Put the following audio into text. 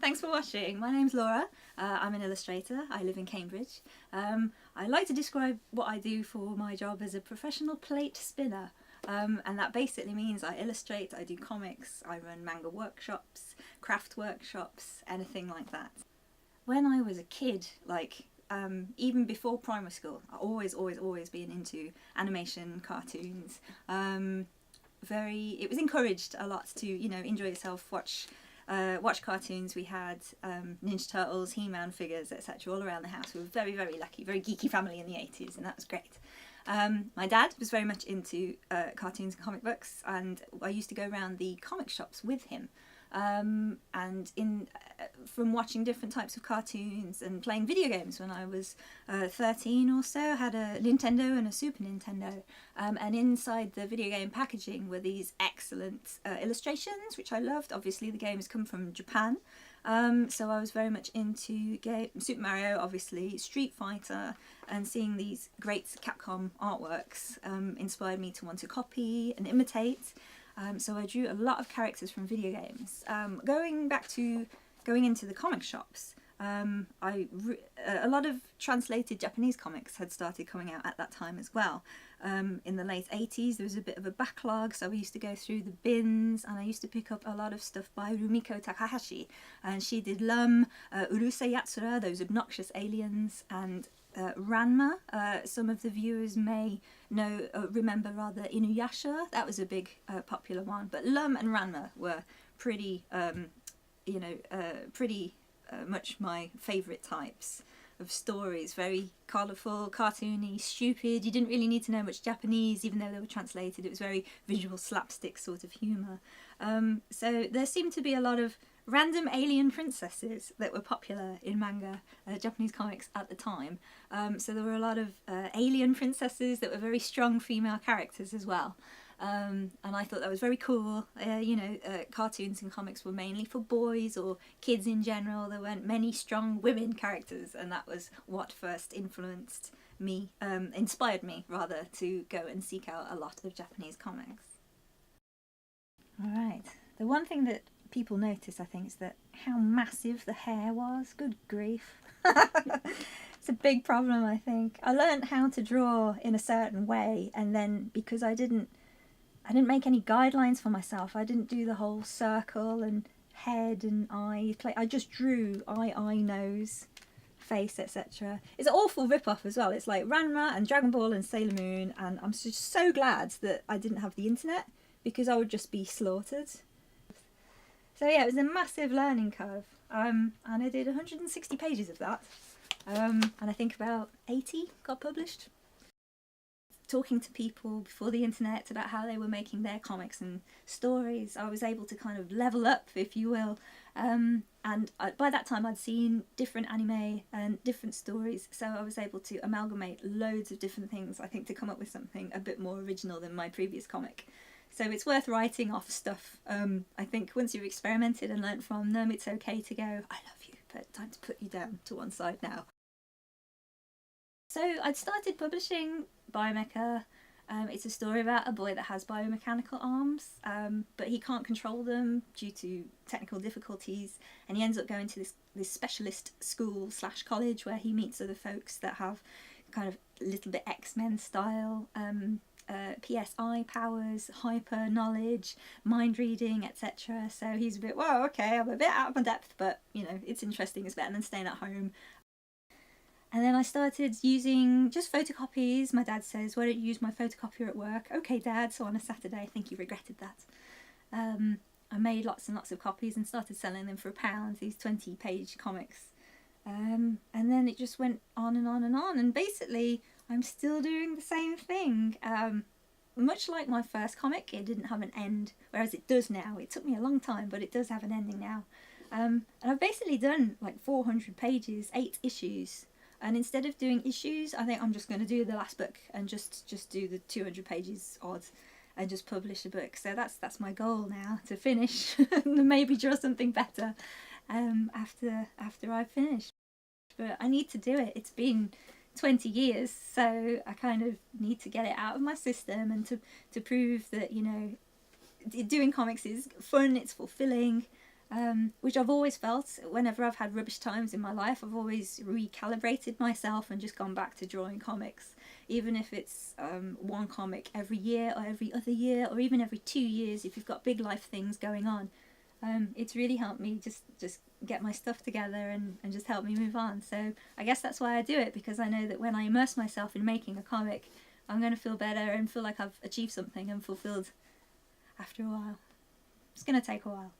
Thanks for watching. My name's Laura. I'm an illustrator. I live in Cambridge. I like to describe what I do for my job as a professional plate spinner. And that basically means I illustrate, I do comics, I run manga workshops, craft workshops, anything like that. When I was a kid, even before primary school, I always been into animation, cartoons. It was encouraged a lot to, enjoy yourself, watch cartoons. We had Ninja Turtles, He-Man figures, etc. all around the house. We were very lucky, very geeky family in the 80s, and that was great. My dad was very much into cartoons and comic books, and I used to go around the comic shops with him. From watching different types of cartoons and playing video games when I was 13 or so, I had a Nintendo and a Super Nintendo, and inside the video game packaging were these excellent illustrations, which I loved. Obviously the games come from Japan, so I was very much into Super Mario, obviously, Street Fighter, and seeing these great Capcom artworks inspired me to want to copy and imitate. So I drew a lot of characters from video games. Going into the comic shops, a lot of translated Japanese comics had started coming out at that time as well. In the late 80s there was a bit of a backlog, so we used to go through the bins, and I used to pick up a lot of stuff by Rumiko Takahashi, and she did Lum, Urusei Yatsura, those obnoxious aliens, and Ranma. Some of the viewers may remember Inuyasha. That was a big popular one, but Lum and Ranma were pretty much my favourite types of stories. Very colourful, cartoony, stupid. You didn't really need to know much Japanese, even though they were translated. It was very visual slapstick sort of humour. So there seemed to be a lot of random alien princesses that were popular in manga, Japanese comics at the time. So there were a lot of alien princesses that were very strong female characters as well. And I thought that was very cool. Cartoons and comics were mainly for boys or kids in general. There weren't many strong women characters, and that was what first inspired me rather, to go and seek out a lot of Japanese comics. Alright, the one thing that people notice, I think, is that how massive the hair was. Good grief. It's a big problem, I think. I learned how to draw in a certain way, and then because I didn't make any guidelines for myself. I didn't do the whole circle and head and eye. I just drew eye, nose, face, etc. It's an awful rip-off as well. It's like Ranma and Dragon Ball and Sailor Moon, and I'm just so glad that I didn't have the internet, because I would just be slaughtered. So yeah, it was a massive learning curve, and I did 160 pages of that, and I think about 80 got published. Talking to people before the internet about how they were making their comics and stories, I was able to kind of level up, if you will, and by that time I'd seen different anime and different stories, so I was able to amalgamate loads of different things, I think, to come up with something a bit more original than my previous comic. So it's worth writing off stuff. I think once you've experimented and learnt from them, it's okay to go, I love you, but time to put you down to one side now. So I'd started publishing Biomecha. It's a story about a boy that has biomechanical arms, but he can't control them due to technical difficulties, and he ends up going to this specialist school / college where he meets other folks that have kind of a little bit X-Men style PSI powers, hyper knowledge, mind reading, etc. So he's a bit, whoa, okay, I'm a bit out of my depth, but it's interesting. It's better than staying at home. And then I started using just photocopies. My dad says, why don't you use my photocopier at work? Okay, Dad. So on a Saturday, I think he regretted that. I made lots and lots of copies and started selling them for £1, these 20-page comics. And then it just went on and on and on. And basically, I'm still doing the same thing. Much like my first comic, it didn't have an end, whereas it does now. It took me a long time, but it does have an ending now. And I've basically done like 400 pages, 8 issues. And instead of doing issues, I think I'm just going to do the last book and just do the 200 pages odd and just publish a book. So that's my goal now, to finish and maybe draw something better after I've finished. But I need to do it. It's been 20 years, so I kind of need to get it out of my system, and to prove that doing comics is fun, it's fulfilling, which I've always felt whenever I've had rubbish times in my life. I've always recalibrated myself and just gone back to drawing comics, even if it's one comic every year or every other year or even every 2 years if you've got big life things going on. It's really helped me just get my stuff together and just help me move on. So I guess that's why I do it, because I know that when I immerse myself in making a comic, I'm going to feel better and feel like I've achieved something and fulfilled after a while. It's going to take a while.